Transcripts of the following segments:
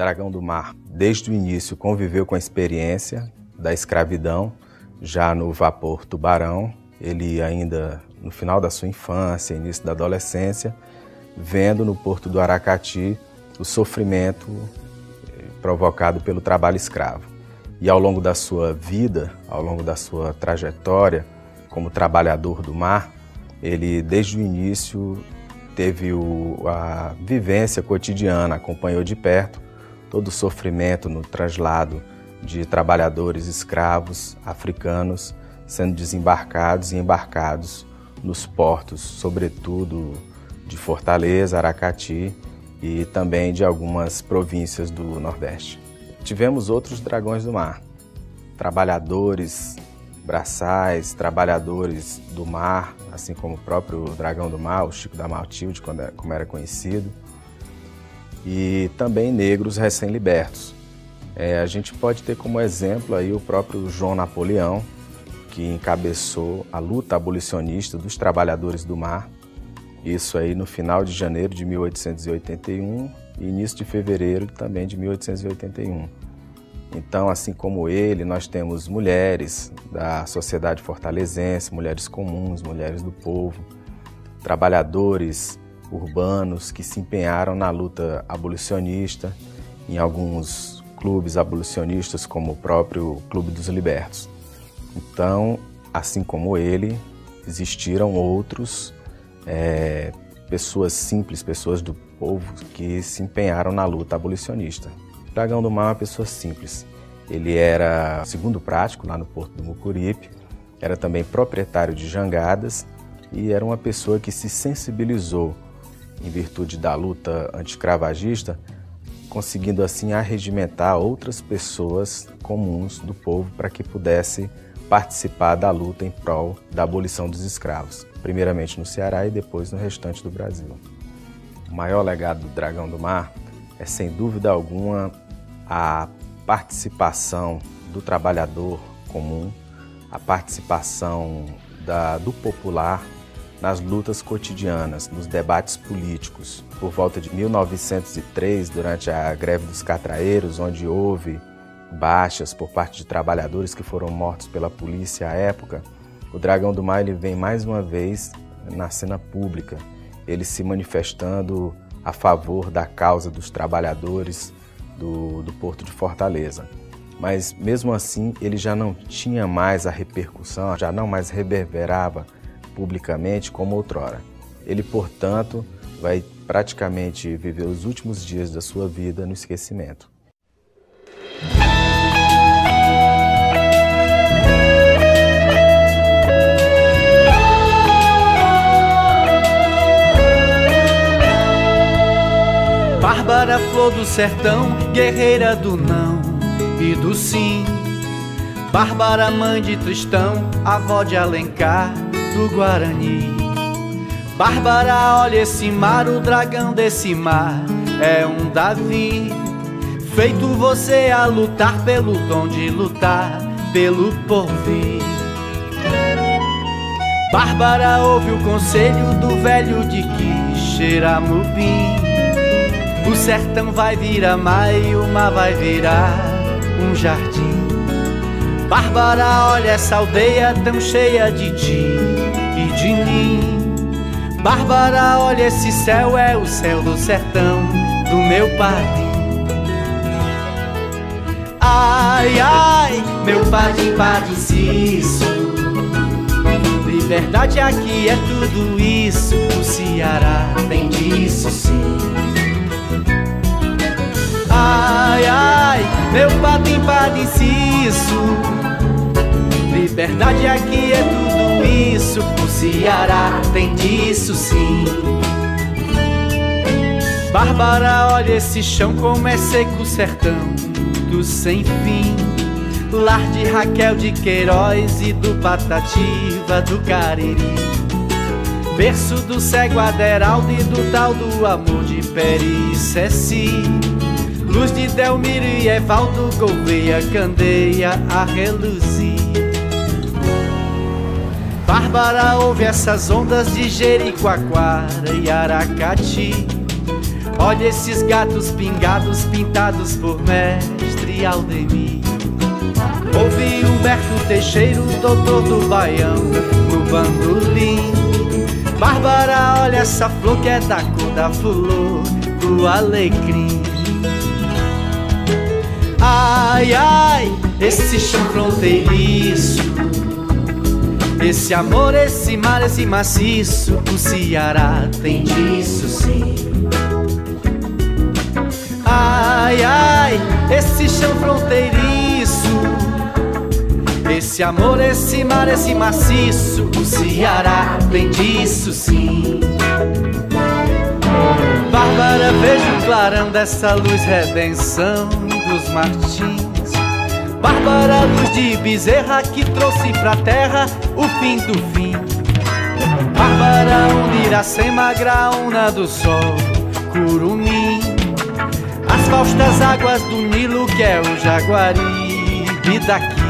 Dragão do Mar, desde o início, conviveu com a experiência da escravidão, já no vapor Tubarão. Ele ainda, no final da sua infância, início da adolescência, vendo no porto do Aracati o sofrimento provocado pelo trabalho escravo. E ao longo da sua vida, ao longo da sua trajetória como trabalhador do mar, ele desde o início teve a vivência cotidiana, acompanhou de perto todo o sofrimento no traslado de trabalhadores escravos africanos sendo desembarcados e embarcados nos portos, sobretudo de Fortaleza, Aracati e também de algumas províncias do Nordeste. Tivemos outros dragões do mar, trabalhadores braçais, trabalhadores do mar, assim como o próprio dragão do mar, o Chico da Matilde, como era conhecido, e também negros recém-libertos. A gente pode ter como exemplo aí o próprio João Napoleão, que encabeçou a luta abolicionista dos trabalhadores do mar, isso aí no final de janeiro de 1881 e início de fevereiro também de 1881. Então, assim como ele, nós temos mulheres da sociedade fortalezense, mulheres comuns, mulheres do povo, trabalhadores urbanos que se empenharam na luta abolicionista, em alguns clubes abolicionistas, como o próprio Clube dos Libertos. Então, assim como ele, existiram outros pessoas simples, pessoas do povo que se empenharam na luta abolicionista. O Dragão do Mar é uma pessoa simples. Ele era segundo prático lá no Porto do Mucuripe, era também proprietário de jangadas e era uma pessoa que se sensibilizou em virtude da luta anti-escravagista, conseguindo assim arregimentar outras pessoas comuns do povo para que pudesse participar da luta em prol da abolição dos escravos, primeiramente no Ceará e depois no restante do Brasil. O maior legado do Dragão do Mar é, sem dúvida alguma, a participação do trabalhador comum, a participação do popular nas lutas cotidianas, nos debates políticos. Por volta de 1903, durante a greve dos catraeiros, onde houve baixas por parte de trabalhadores que foram mortos pela polícia à época, o Dragão do Mar ele vem mais uma vez na cena pública, ele se manifestando a favor da causa dos trabalhadores do Porto de Fortaleza. Mas mesmo assim ele já não tinha mais a repercussão, já não mais reverberava publicamente como outrora. Ele, portanto, vai praticamente viver os últimos dias da sua vida no esquecimento. Bárbara, flor do sertão, guerreira do não e do sim. Bárbara, mãe de Tristão, avó de Alencar, do Guarani. Bárbara, olha esse mar, o dragão desse mar é um Davi. Feito você a lutar pelo dom de lutar, pelo porvir. Bárbara, ouve o conselho do velho de Quixeramobim. O sertão vai virar mar e o mar vai virar um jardim. Bárbara, olha essa aldeia tão cheia de ti e de mim. Bárbara, olha esse céu, é o céu do sertão do meu padim. Ai, ai, meu padim, padim, cisso. Liberdade aqui é tudo isso, o Ceará tem disso sim. Ai, ai, meu padim, padim, cisso. Liberdade aqui é tudo isso, o Ceará tem disso sim. Bárbara, olha esse chão como é seco o sertão do sem fim. Lar de Raquel de Queiroz e do Patativa do Cariri. Berço do cego Aderaldo e do tal do amor de Peri Ceci. Luz de Delmiro e Evaldo Gouveia, candeia a reluzir. Bárbara, ouve essas ondas de Jericoacoara e Aracati. Olha esses gatos pingados, pintados por mestre Aldemir. Ouvi Humberto Teixeira, doutor do Baião, no bandolim. Bárbara, olha essa flor que é da cor da flor do alecrim. Ai, ai, esse chão fronteiriço, esse amor, esse mar, esse maciço, o Ceará tem disso sim. Ai, ai, esse chão fronteiriço, esse amor, esse mar, esse maciço, o Ceará tem disso sim. Bárbara, veja o clarão dessa luz, redenção dos Martins. Bárbara, luz de Bezerra que trouxe pra terra o fim do fim. Bárbara, Iracema, Graúna do Sol, Curumim. As faustas águas do Nilo que é o Jaguaribe daqui.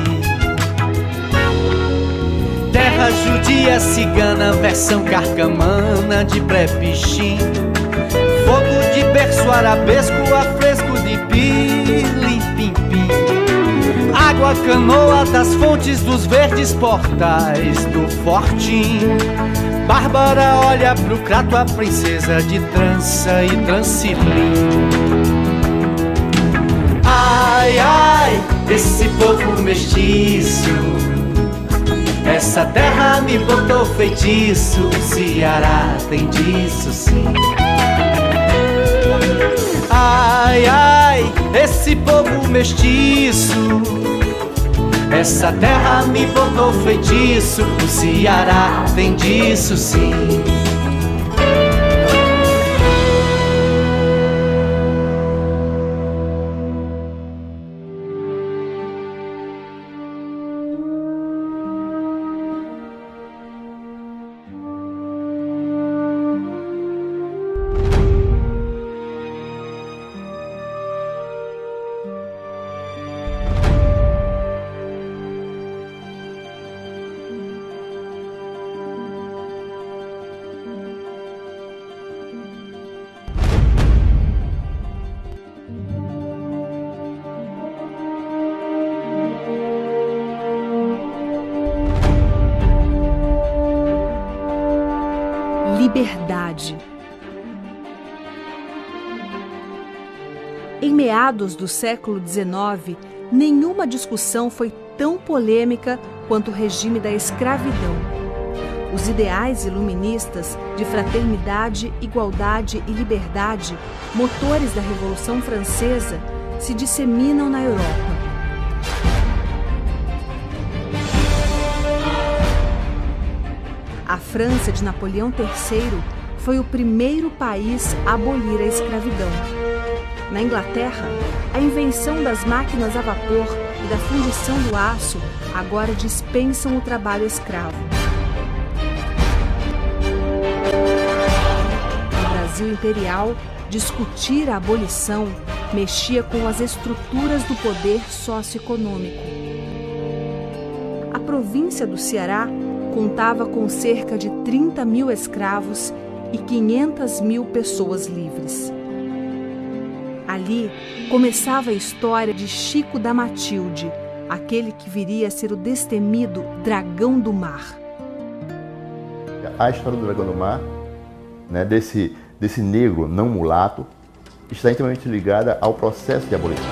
Terra judia cigana, versão carcamana de pré-pichim. Fogo de berço arabesco, afresco de pilim-pim-pim. Água canoa das fontes dos verdes portais do Fortim. Bárbara olha pro Crato, a princesa de trança e Transcilim. Ai, ai, esse povo mestiço, essa terra me botou feitiço, o Ceará tem disso sim. Ai, ai, esse povo mestiço, essa terra me botou feitiço, o Ceará tem disso sim. Liberdade. Em meados do século XIX, nenhuma discussão foi tão polêmica quanto o regime da escravidão. Os ideais iluministas de fraternidade, igualdade e liberdade, motores da Revolução Francesa, se disseminam na Europa. A França de Napoleão III foi o primeiro país a abolir a escravidão. Na Inglaterra, a invenção das máquinas a vapor e da fundição do aço agora dispensam o trabalho escravo. No Brasil imperial, discutir a abolição mexia com as estruturas do poder socioeconômico. A província do Ceará contava com cerca de 30 mil escravos e 500 mil pessoas livres. Ali começava a história de Chico da Matilde, aquele que viria a ser o destemido Dragão do Mar. A história do Dragão do Mar, né, desse negro não mulato, está intimamente ligada ao processo de abolição.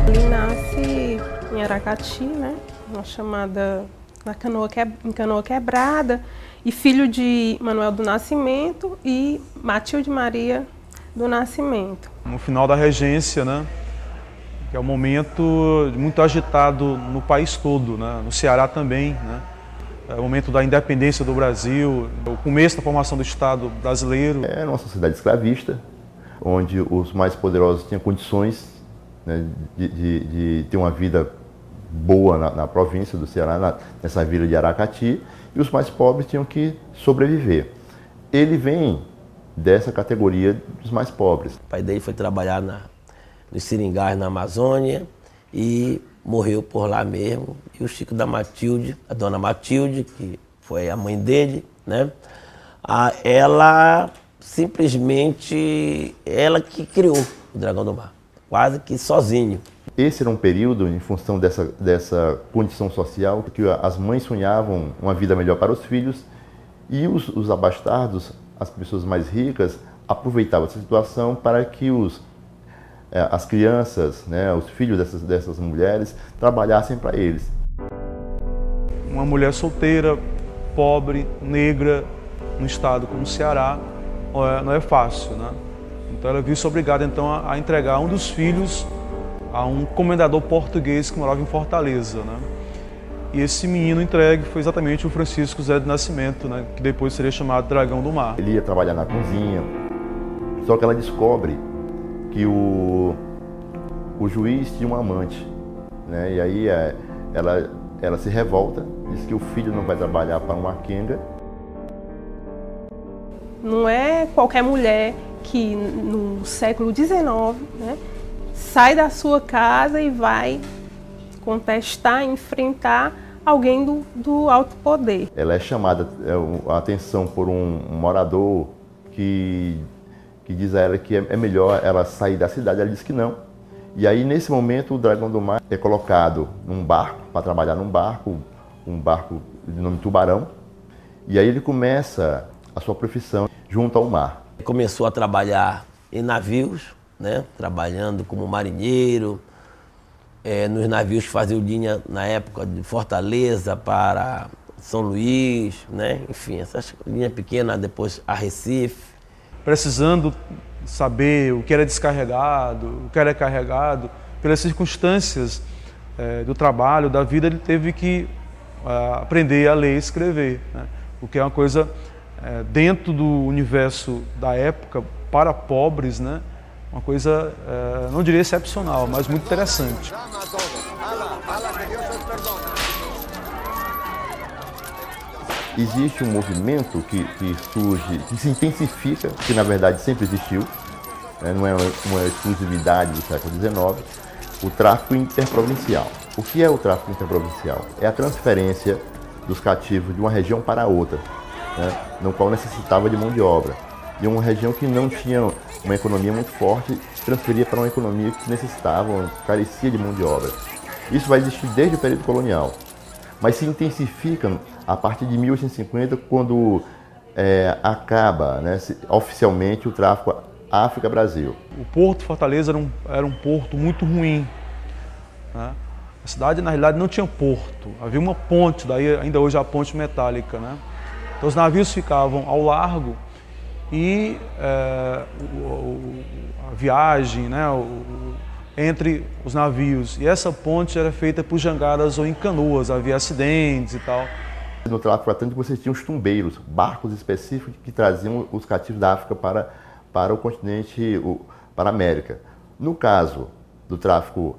Ele nasce em Aracati, né, em Canoa Quebrada, e filho de Manuel do Nascimento e Matilde Maria do Nascimento. No final da regência, né, que é um momento muito agitado no país todo, né, no Ceará também, né, é o momento da independência do Brasil, o começo da formação do Estado brasileiro. Era uma sociedade escravista, onde os mais poderosos tinham condições, né, de ter uma vida boa na província do Ceará, nessa vila de Aracati, e os mais pobres tinham que sobreviver. Ele vem dessa categoria dos mais pobres. O pai dele foi trabalhar nos seringais na Amazônia e morreu por lá mesmo. E o Chico da Matilde, a dona Matilde, que foi a mãe dele, né? Ela simplesmente, ela que criou o Dragão do Mar, quase que sozinho. Esse era um período, em função dessa condição social, que as mães sonhavam uma vida melhor para os filhos e os abastados, as pessoas mais ricas, aproveitavam essa situação para que as crianças, né, os filhos dessas mulheres, trabalhassem para eles. Uma mulher solteira, pobre, negra, num estado como o Ceará, não é fácil, né? Então ela viu-se obrigada então a entregar um dos filhos a um comendador português que morava em Fortaleza, né? E esse menino entregue foi exatamente o Francisco José de Nascimento, né? Que depois seria chamado Dragão do Mar. Ele ia trabalhar na cozinha, só que ela descobre que o juiz tinha um amante, né? E aí ela se revolta, diz que o filho não vai trabalhar para uma quenga. Não é qualquer mulher que no século XIX, né, sai da sua casa e vai contestar, enfrentar alguém do alto poder. Ela é chamada a atenção por um morador que diz a ela que é melhor ela sair da cidade. Ela diz que não. E aí, nesse momento, o Dragão do Mar é colocado num barco, para trabalhar num barco, um barco de nome Tubarão. E aí ele começa a sua profissão junto ao mar. Começou a trabalhar em navios, né? Trabalhando como marinheiro, nos navios que faziam linha na época de Fortaleza para São Luís, né? Enfim, essas linhas pequenas, depois a Recife. Precisando saber o que era descarregado, o que era carregado, pelas circunstâncias do trabalho, da vida, ele teve que aprender a ler e escrever, né? O que é uma coisa dentro do universo da época, para pobres, né? Uma coisa, não diria excepcional, mas muito interessante. Existe um movimento que surge, que se intensifica, que na verdade sempre existiu, né? Não é uma exclusividade do século XIX, o tráfico interprovincial. O que é o tráfico interprovincial? É a transferência dos cativos de uma região para outra, né? No qual necessitava de mão de obra. E uma região que não tinha uma economia muito forte, transferia para uma economia que necessitava, carecia de mão de obra. Isso vai existir desde o período colonial, mas se intensifica a partir de 1850, quando acaba, né, oficialmente o tráfico África-Brasil. O Porto Fortaleza era um porto muito ruim, né? A cidade, na realidade, não tinha porto. Havia uma ponte, daí ainda hoje a ponte metálica, né? Então os navios ficavam ao largo e a viagem, né, entre os navios. E essa ponte era feita por jangadas ou em canoas, havia acidentes e tal. No tráfico atlântico você tinha os tumbeiros, barcos específicos que traziam os cativos da África para o continente, para a América. No caso do tráfico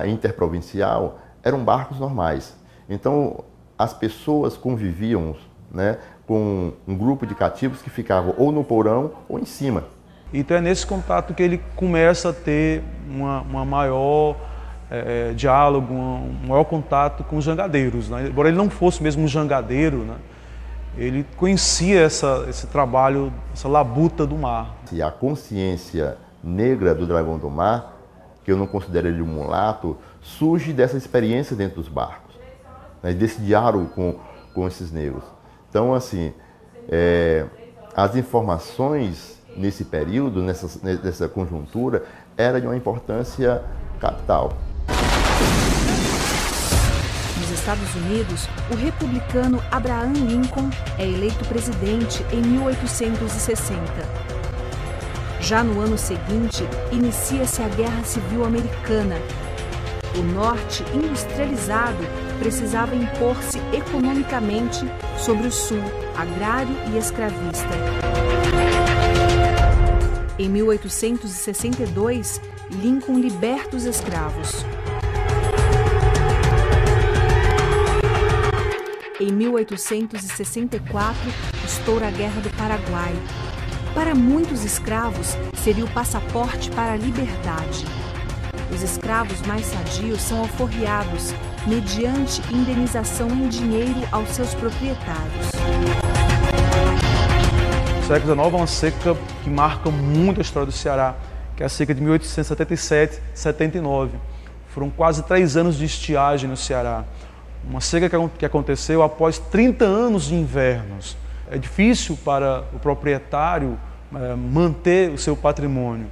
interprovincial, eram barcos normais. Então as pessoas conviviam, né, com um grupo de cativos que ficavam ou no porão ou em cima. Então é nesse contato que ele começa a ter uma maior diálogo, um maior contato com os jangadeiros, né? Embora ele não fosse mesmo um jangadeiro, né? Ele conhecia esse trabalho, essa labuta do mar. E a consciência negra do Dragão do Mar, que eu não considero ele um mulato, surge dessa experiência dentro dos barcos, né? Desse diálogo com esses negros. Então, assim, as informações nesse período, nessa conjuntura, eram de uma importância capital. Nos Estados Unidos, o republicano Abraham Lincoln é eleito presidente em 1860. Já no ano seguinte, inicia-se a Guerra Civil Americana. O norte industrializado precisava impor-se economicamente sobre o sul, agrário e escravista. Em 1862, Lincoln liberta os escravos. Em 1864, estoura a Guerra do Paraguai. Para muitos escravos, seria o passaporte para a liberdade. Os escravos mais sadios são alforriados, mediante indenização em dinheiro aos seus proprietários. O século XIX é uma seca que marca muito a história do Ceará, que é a seca de 1877-79. Foram quase 3 anos de estiagem no Ceará. Uma seca que aconteceu após 30 anos de invernos. É difícil para o proprietário manter o seu patrimônio.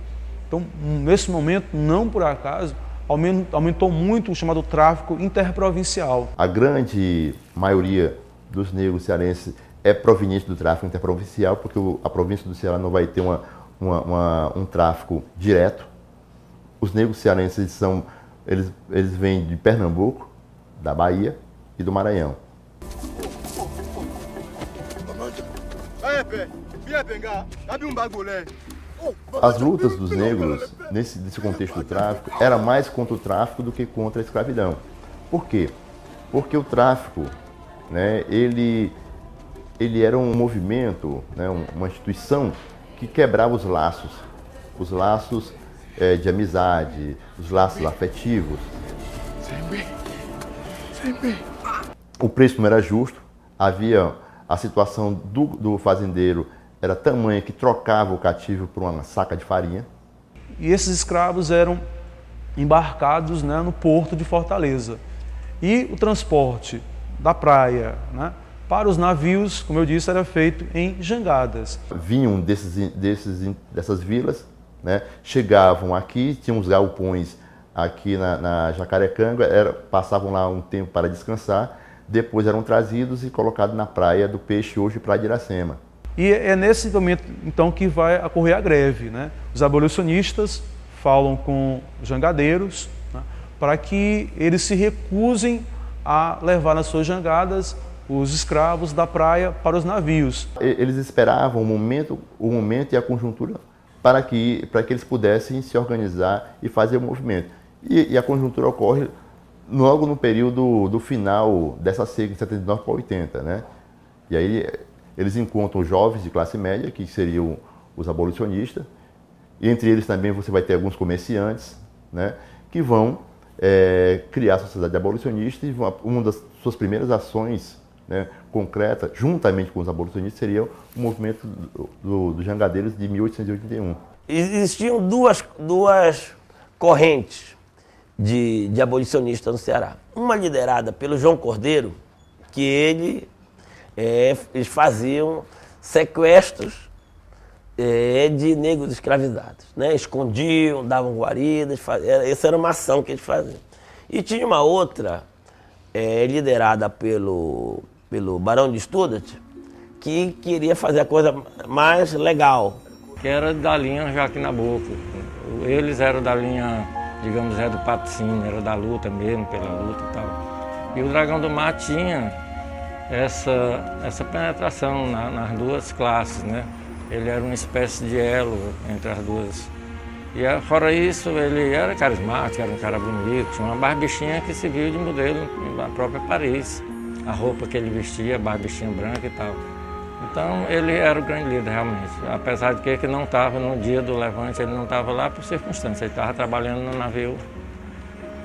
Então, nesse momento, não por acaso, aumentou muito o chamado tráfico interprovincial. A grande maioria dos negros cearenses é proveniente do tráfico interprovincial, porque a província do Ceará não vai ter um tráfico direto. Os negros cearenses eles vêm de Pernambuco, da Bahia e do Maranhão. As lutas dos negros, nesse contexto do tráfico, era mais contra o tráfico do que contra a escravidão. Por quê? Porque o tráfico, né, ele era um movimento, né, uma instituição que quebrava os laços de amizade, os laços afetivos. O preço não era justo, havia a situação do fazendeiro era tamanha que trocava o cativo por uma saca de farinha. E esses escravos eram embarcados, né, no porto de Fortaleza. E o transporte da praia, né, para os navios, como eu disse, era feito em jangadas. Vinham dessas vilas, né, chegavam aqui, tinham os galpões aqui na Jacarecanga, passavam lá um tempo para descansar, depois eram trazidos e colocados na Praia do Peixe, hoje Praia de Iracema. E é nesse momento, então, que vai ocorrer a greve, né? Os abolicionistas falam com os jangadeiros, né, para que eles se recusem a levar nas suas jangadas os escravos da praia para os navios. Eles esperavam o momento e a conjuntura para que eles pudessem se organizar e fazer o movimento. E a conjuntura ocorre logo no período do final dessa seca de 79 para 80, né? E aí eles encontram jovens de classe média, que seriam os abolicionistas, e entre eles também você vai ter alguns comerciantes, né, que vão criar a sociedade abolicionista, e uma das suas primeiras ações, né, concretas, juntamente com os abolicionistas, seria o movimento dos jangadeiros de 1881. Existiam duas correntes de abolicionistas no Ceará. Uma liderada pelo João Cordeiro, que eles faziam sequestros de negros escravizados, né? Escondiam, davam guaridas, essa era uma ação que eles faziam. E tinha uma outra, liderada pelo Barão de Studat, que queria fazer a coisa mais legal. Que era da linha Joaquim Nabuco. Eles eram da linha, digamos, do patrocínio, era da luta mesmo, pela luta e tal. E o Dragão do Mar tinha essa penetração nas duas classes, né? Ele era uma espécie de elo entre as duas. E fora isso, ele era carismático, era um cara bonito, tinha uma barbichinha que se viu de modelo na própria Paris. A roupa que ele vestia, barbichinha branca e tal. Então ele era o grande líder realmente, apesar de que não estava no dia do levante, ele não estava lá por circunstância, ele estava trabalhando no navio,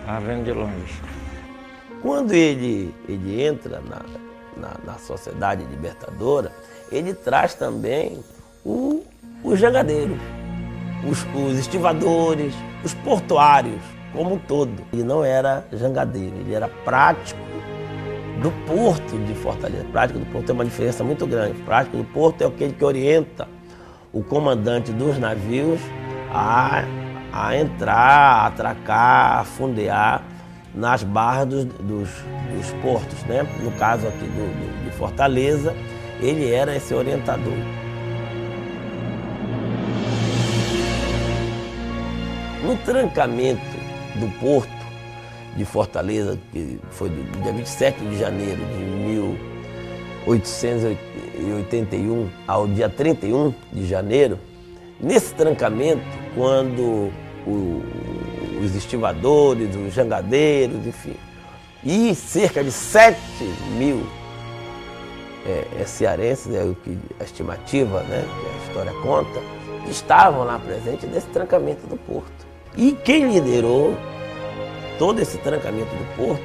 estava vendo de longe. Quando ele entra na sociedade libertadora, ele traz também o jangadeiro, os estivadores, os portuários como um todo. Ele não era jangadeiro, ele era prático do porto de Fortaleza. Prático do porto tem uma diferença muito grande. Prático do porto é aquele que orienta o comandante dos navios a entrar, a atracar, a fundear nas barras dos portos, né? No caso aqui de Fortaleza, ele era esse orientador. No trancamento do porto de Fortaleza, que foi do dia 27 de janeiro de 1881 ao dia 31 de janeiro, nesse trancamento, quando os estivadores, os jangadeiros, enfim, e cerca de 7 mil cearenses, é o que a estimativa, né? história conta, estavam lá presentes nesse trancamento do porto. E quem liderou todo esse trancamento do porto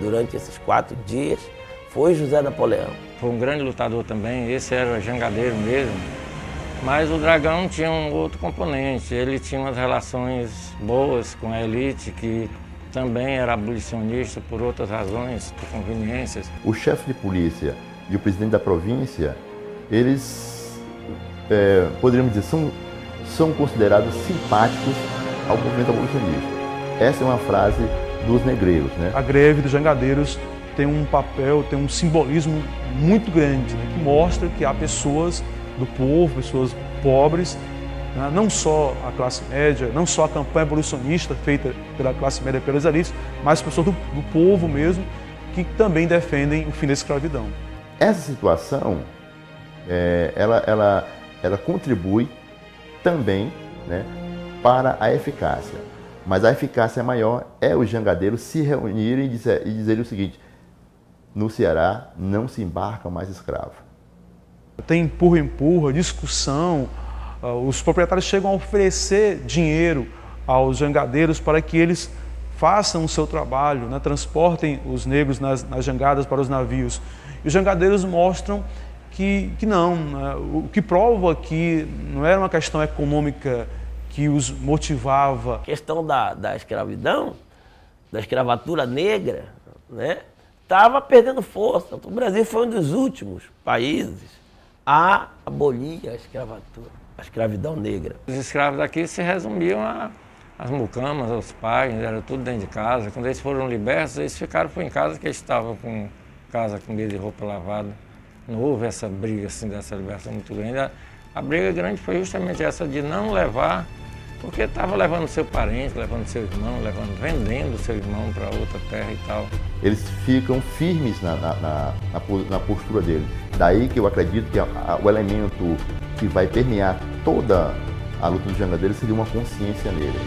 durante esses 4 dias foi José Napoleão. Foi um grande lutador também, esse era jangadeiro mesmo. Mas o Dragão tinha um outro componente, ele tinha umas relações boas com a elite, que também era abolicionista por outras razões, por conveniências. O chefe de polícia e o presidente da província, eles, poderíamos dizer, são considerados simpáticos ao movimento abolicionista. Essa é uma frase dos negreiros, né? A greve dos jangadeiros tem um papel, tem um simbolismo muito grande, né, que mostra que há pessoas do povo, pessoas pobres, né, não só a classe média, não só a campanha abolicionista feita pela classe média e pelas elites, mas pessoas do povo mesmo, que também defendem o fim da escravidão. Essa situação, ela contribui também, né, para a eficácia. Mas a eficácia maior é os jangadeiros se reunirem e dizerem o seguinte: no Ceará não se embarca mais escravo. Tem empurra-empurra, discussão, os proprietários chegam a oferecer dinheiro aos jangadeiros para que eles façam o seu trabalho, né, transportem os negros nas jangadas para os navios. E os jangadeiros mostram que não, né, o que prova que não era uma questão econômica que os motivava. A questão da escravidão, da escravatura negra, né, estava perdendo força. O Brasil foi um dos últimos países a abolir a escravidão negra. Os escravos daqui se resumiam às mucamas, aos pais, era tudo dentro de casa. Quando eles foram libertos, eles ficaram em casa, que eles estavam com casa com medo de roupa lavada. Não houve essa briga assim, dessa libertação muito grande. A briga grande foi justamente essa de não levar, porque estava levando seu parente, levando seu irmão, vendendo seu irmão para outra terra e tal. Eles ficam firmes na postura dele. Daí que eu acredito que o elemento que vai permear toda a luta dos jangadeiros seria uma consciência negra.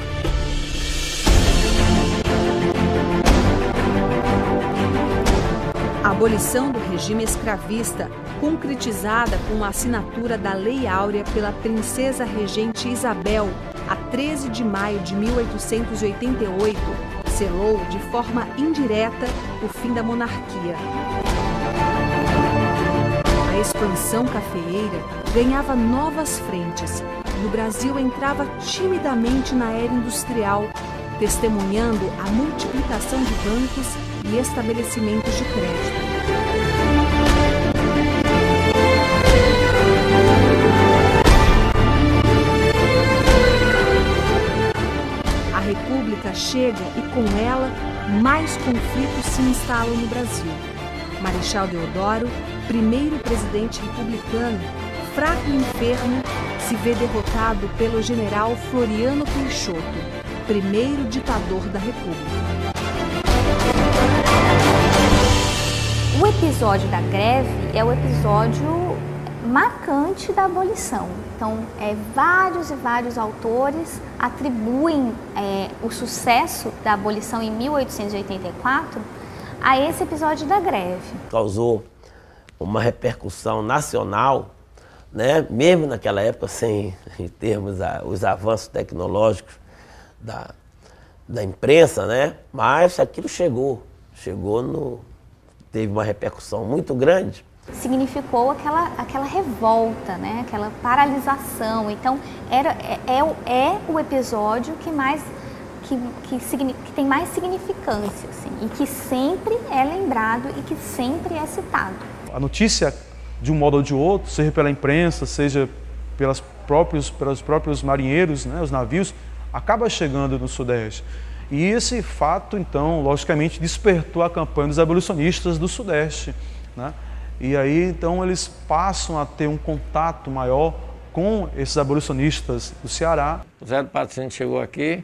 A abolição do regime escravista, concretizada com a assinatura da Lei Áurea pela princesa regente Isabel, a 13 de maio de 1888, selou de forma indireta o fim da monarquia. A expansão cafeeira ganhava novas frentes e o Brasil entrava timidamente na era industrial, testemunhando a multiplicação de bancos e estabelecimentos de crédito. A República chega e, com ela, mais conflitos se instalam no Brasil. Marechal Deodoro, primeiro presidente republicano, fraco e enfermo, se vê derrotado pelo general Floriano Peixoto, primeiro ditador da República. O episódio da greve é o episódio marcante da abolição. Então, vários e vários autores atribuem o sucesso da abolição em 1884 a esse episódio da greve. Causou uma repercussão nacional, né? Mesmo naquela época, sem termos os avanços tecnológicos da imprensa, né? Mas aquilo teve uma repercussão muito grande. Significou aquela revolta, né? Aquela paralisação. Então, é o episódio que tem mais significância, assim, e que sempre é lembrado e que sempre é citado. A notícia, de um modo ou de outro, seja pela imprensa, seja pelos próprios marinheiros, né, os navios, acaba chegando no Sudeste. E esse fato, então, logicamente, despertou a campanha dos abolicionistas do Sudeste, né? E aí, então, eles passam a ter um contato maior com esses abolicionistas do Ceará. O Zé do Patrocínio chegou aqui,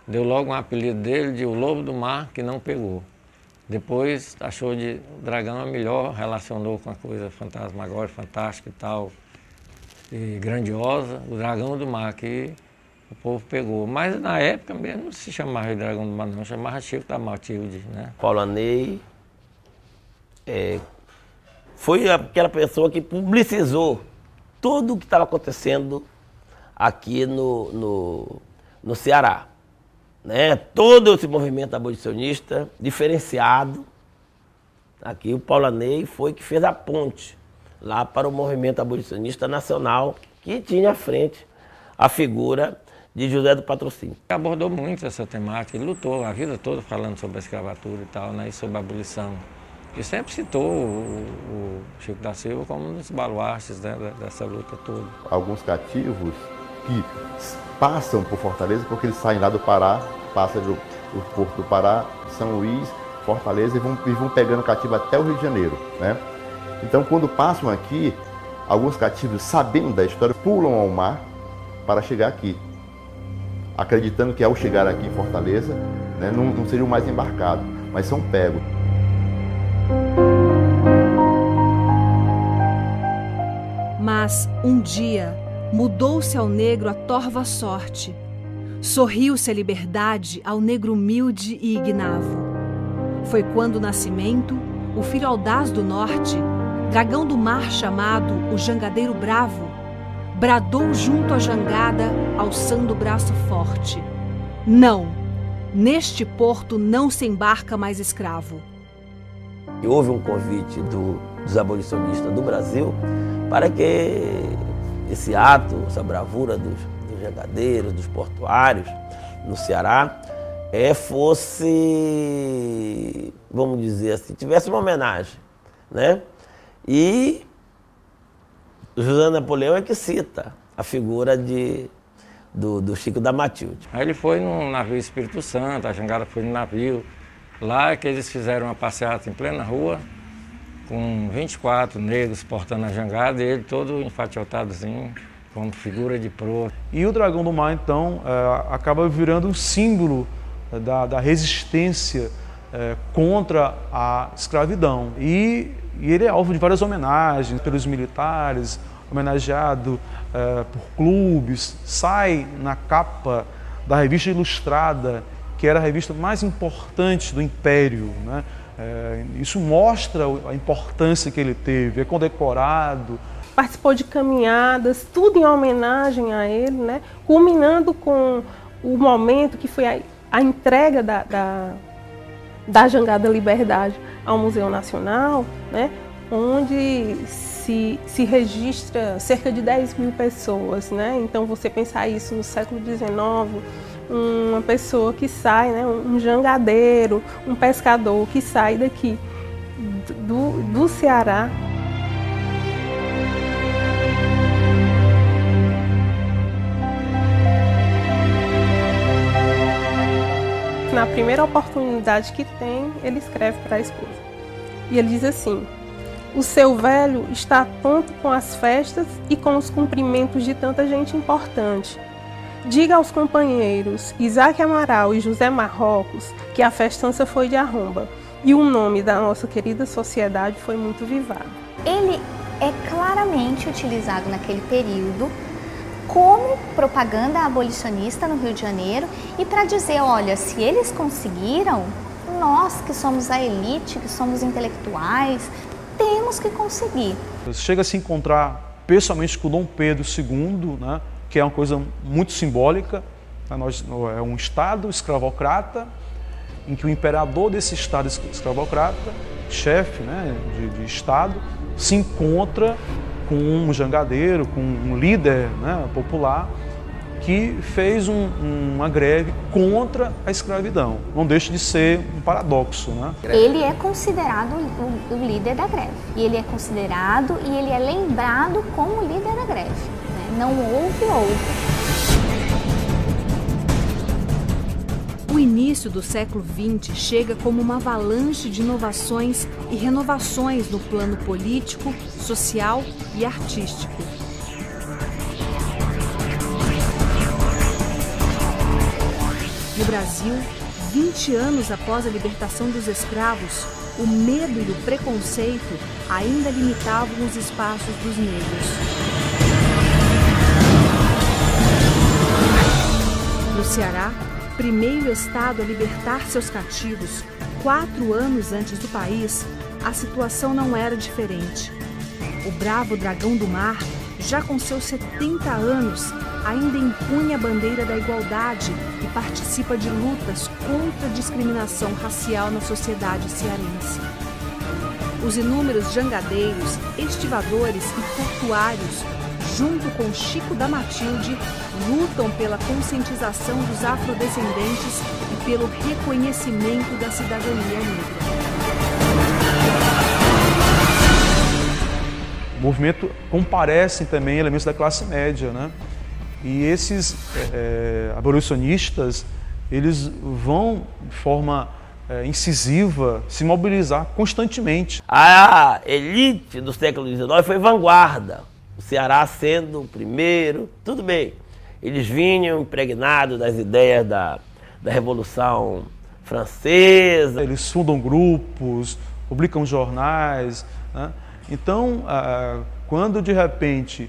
deu logo um apelido dele de o Lobo do Mar que não pegou. Depois achou de Dragão a melhor, relacionou com a coisa fantasmagórica, fantástica e tal, e grandiosa, o Dragão do Mar, que o povo pegou. Mas na época mesmo não se chamava de Dragão do Mar, não, chamava Chico da Matilde, né? Paulo Aney foi aquela pessoa que publicizou tudo o que estava acontecendo aqui no Ceará. Né? Todo esse movimento abolicionista diferenciado. Aqui o Paulanei foi que fez a ponte lá para o movimento abolicionista nacional, que tinha à frente a figura de José do Patrocínio. Abordou muito essa temática, ele lutou a vida toda falando sobre a escravatura e tal, né, e sobre a abolição. E sempre citou o Chico da Silva como um dos baluartes, né, dessa luta toda. Alguns cativos que passam por Fortaleza porque eles saem lá do Pará, passam do Porto do Pará, São Luís, Fortaleza e vão pegando cativo até o Rio de Janeiro, né? Então, quando passam aqui, alguns cativos, sabendo da história, pulam ao mar para chegar aqui, acreditando que ao chegar aqui em Fortaleza, né, não seriam mais embarcados, mas são pegos. Mas um dia mudou-se ao negro a torva sorte. Sorriu-se a liberdade ao negro humilde e ignavo. Foi quando o Nascimento, o filho audaz do norte, dragão do mar chamado o jangadeiro bravo, bradou junto à jangada, alçando o braço forte: não, neste porto não se embarca mais escravo. E houve um convite dos abolicionistas do Brasil para que esse ato, essa bravura dos jangadeiros, dos portuários no Ceará, fosse, vamos dizer assim, tivesse uma homenagem, né? E José Napoleão é que cita a figura do Chico da Matilde. Aí ele foi no navio Espírito Santo, a jangada foi no navio. Lá que eles fizeram uma passeata em plena rua, com 24 negros portando a jangada, e ele todo enfatiotadozinho, como figura de proa. E o Dragão do Mar, então, acaba virando um símbolo da resistência contra a escravidão. E ele é alvo de várias homenagens pelos militares, homenageado por clubes, sai na capa da revista Ilustrada, que era a revista mais importante do Império, né? Isso mostra a importância que ele teve, é condecorado. Participou de caminhadas, tudo em homenagem a ele, né? Culminando com o momento que foi a entrega da Jangada Liberdade ao Museu Nacional, né? Onde se registra cerca de 10 mil pessoas, né? Então você pensar isso no século XIX, uma pessoa que sai, né, um jangadeiro, um pescador que sai daqui do Ceará. Na primeira oportunidade que tem, ele escreve para a esposa. E ele diz assim: o seu velho está tonto com as festas e com os cumprimentos de tanta gente importante. Diga aos companheiros Isaac Amaral e José Marrocos que a festança foi de arromba e o nome da nossa querida sociedade foi muito vivado. Ele é claramente utilizado naquele período como propaganda abolicionista no Rio de Janeiro e para dizer, olha, se eles conseguiram, nós que somos a elite, que somos intelectuais, temos que conseguir. Chega a se encontrar pessoalmente com Dom Pedro II, né? Que é uma coisa muito simbólica. É um Estado escravocrata, em que o imperador desse Estado escravocrata, chefe, né, de Estado, se encontra com um jangadeiro, com um líder, né, popular, que fez uma greve contra a escravidão. Não deixa de ser um paradoxo, né? Ele é considerado o líder da greve. E ele é considerado e ele é lembrado como o líder da greve. Não houve outro. O início do século XX chega como uma avalanche de inovações e renovações no plano político, social e artístico. No Brasil, 20 anos após a libertação dos escravos, o medo e o preconceito ainda limitavam os espaços dos negros. No Ceará, primeiro estado a libertar seus cativos, 4 anos antes do país, a situação não era diferente. O bravo Dragão do Mar já com seus 70 anos, ainda empunha a bandeira da igualdade e participa de lutas contra a discriminação racial na sociedade cearense. Os inúmeros jangadeiros, estivadores e portuários, junto com Chico da Matilde, lutam pela conscientização dos afrodescendentes e pelo reconhecimento da cidadania negra. O movimento comparecem também elementos da classe média, né? E esses abolicionistas, eles vão de forma incisiva se mobilizar constantemente. A elite do século XIX foi vanguarda, o Ceará sendo o primeiro, tudo bem. Eles vinham impregnados das ideias da Revolução Francesa. Eles fundam grupos, publicam jornais, né? Então, quando de repente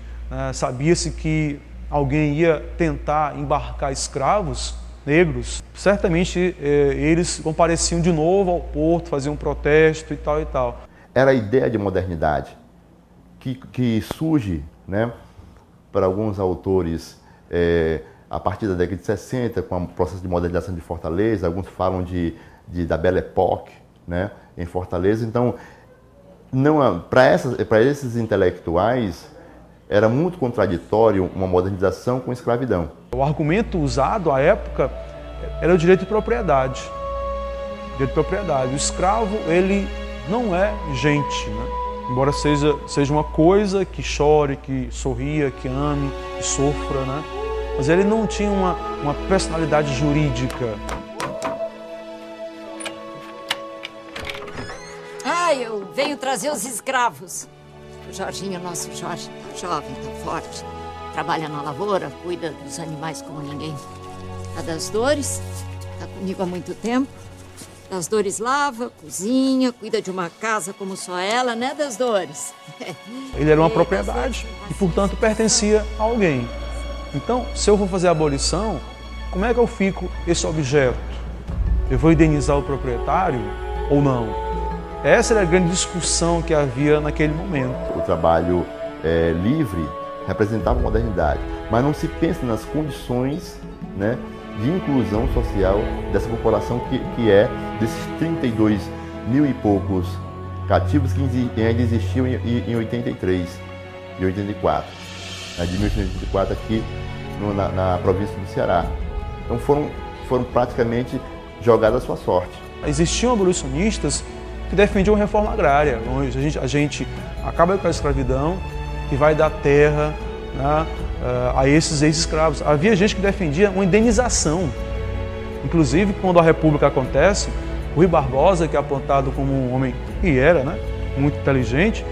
sabia-se que alguém ia tentar embarcar escravos negros, certamente eles compareciam de novo ao porto, faziam um protesto e tal e tal. Era a ideia de modernidade que surge, né, para alguns autores a partir da década de 60, com o processo de modernização de Fortaleza. Alguns falam da Belle Époque, né, em Fortaleza. Então, para esses intelectuais, era muito contraditório uma modernização com escravidão. O argumento usado à época era o direito de propriedade. O direito de propriedade. O escravo, ele não é gente, né? Embora seja uma coisa que chore, que sorria, que ame, que sofra, né? Mas ele não tinha uma personalidade jurídica. Eu venho trazer os escravos. O Jorginho, nosso Jorge, tá jovem, tá forte. Trabalha na lavoura, cuida dos animais como ninguém. A das Dores, tá comigo há muito tempo. Das Dores lava, cozinha, cuida de uma casa como só ela, né, Das Dores? Ele era uma propriedade e, portanto, pertencia a alguém. Então, se eu vou fazer a abolição, como é que eu fico esse objeto? Eu vou indenizar o proprietário ou não? Essa era a grande discussão que havia naquele momento. O trabalho livre representava a modernidade, mas não se pensa nas condições, né, de inclusão social dessa população que é desses 32 mil e poucos cativos que ainda existiam em 83 e 84, né, de 1984 aqui na província do Ceará. Então foram praticamente jogadas à sua sorte. Existiam abolicionistas que defendiam a reforma agrária, onde a gente acaba com a escravidão e vai dar terra, né, a esses ex-escravos. Havia gente que defendia uma indenização. Inclusive, quando a República acontece, o Rui Barbosa, que é apontado como um homem que era, né, muito inteligente,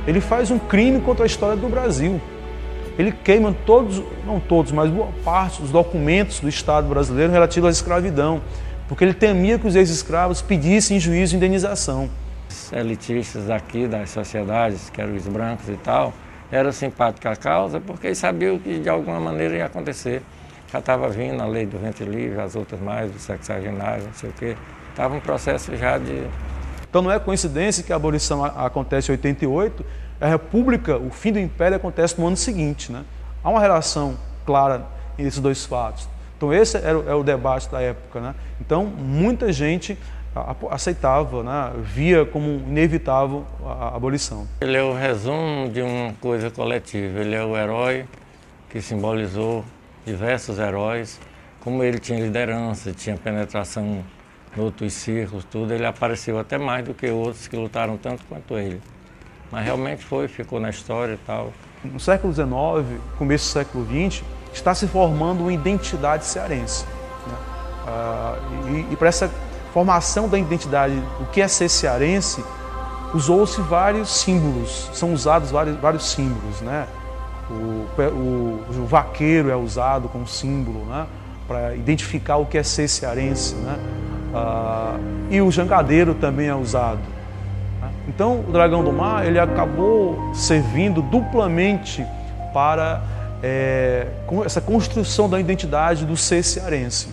ele faz um crime contra a história do Brasil. Ele queima todos, não todos, mas boa parte dos documentos do Estado brasileiro relativos à escravidão, porque ele temia que os ex-escravos pedissem em juízo indenização. Os elitistas aqui das sociedades, que eram os brancos e tal, eram simpáticos à causa porque eles sabiam que de alguma maneira ia acontecer. Já estava vindo a lei do ventre livre, as outras mais, do sexagenário, não sei o quê. Estava um processo já de... Então não é coincidência que a abolição acontece em 88, a República, o fim do Império, acontece no ano seguinte, né? Há uma relação clara entre esses dois fatos. Então esse é o debate da época, né? Então muita gente aceitava, né? Via como inevitável a abolição. Ele é o resumo de uma coisa coletiva. Ele é o herói que simbolizou diversos heróis. Como ele tinha liderança, tinha penetração em outros círculos, tudo, ele apareceu até mais do que outros que lutaram tanto quanto ele. Mas realmente ficou na história e tal. No século XIX, começo do século XX, está se formando uma identidade cearense, né? E para essa formação da identidade, o que é ser cearense, usou-se vários símbolos, são usados vários símbolos, né? O vaqueiro é usado como símbolo, né, para identificar o que é ser cearense, né? E o jangadeiro também é usado. Então, o Dragão do Mar, ele acabou servindo duplamente para essa construção da identidade do ser cearense.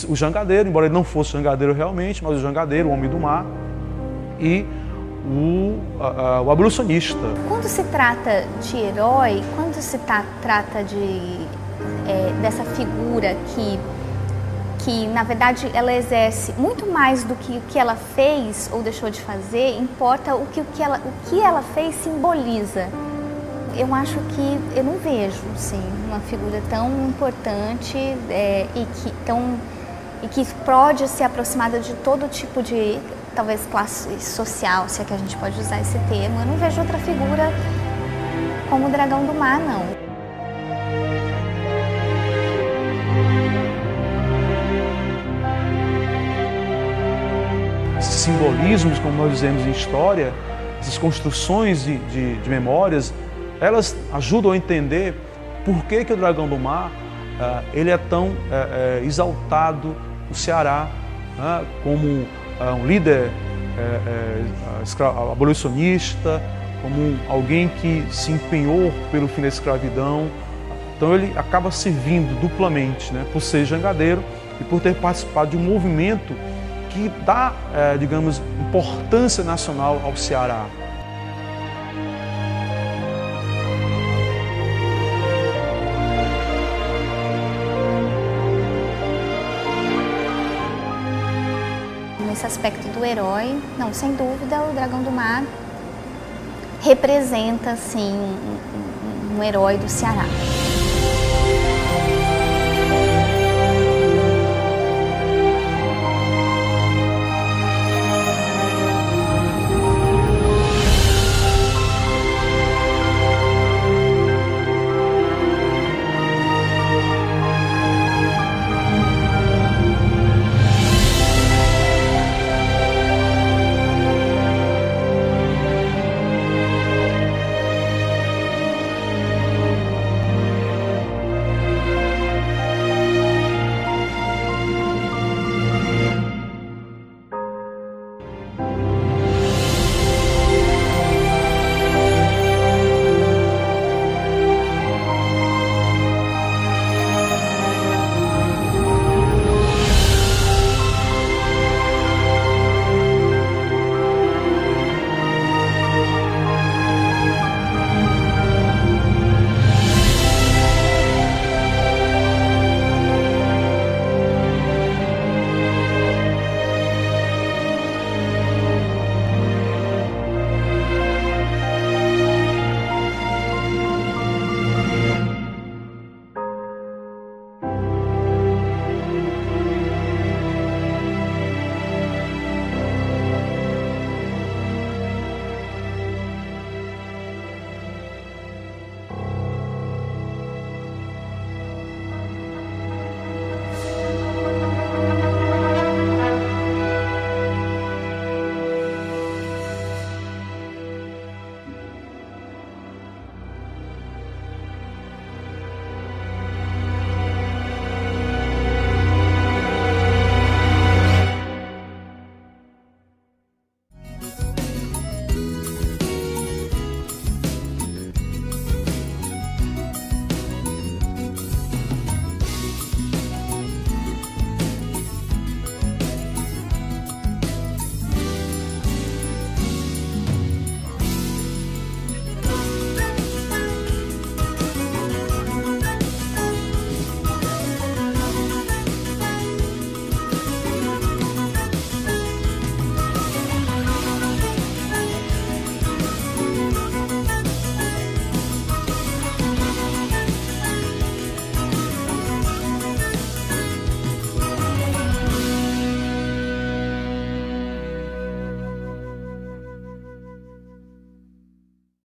O jangadeiro, embora ele não fosse jangadeiro realmente, mas o jangadeiro, o homem do mar, e o abolicionista. Quando se trata de herói, quando se trata dessa figura que na verdade ela exerce muito mais do que o que ela fez ou deixou de fazer, importa o que ela fez simboliza. Eu acho que eu não vejo, sim, uma figura tão importante e que pode ser aproximada de todo tipo de, talvez, classe social, se é que a gente pode usar esse termo. Eu não vejo outra figura como o Dragão do Mar, não. Esses simbolismos, como nós dizemos em história, essas construções de memórias, elas ajudam a entender por que o Dragão do Mar ele é tão exaltado no Ceará, como um líder abolicionista, como alguém que se empenhou pelo fim da escravidão. Então ele acaba servindo duplamente, né, por ser jangadeiro e por ter participado de um movimento que dá, digamos, importância nacional ao Ceará. Nesse aspecto do herói, não, sem dúvida, o Dragão do Mar representa, sim, um herói do Ceará.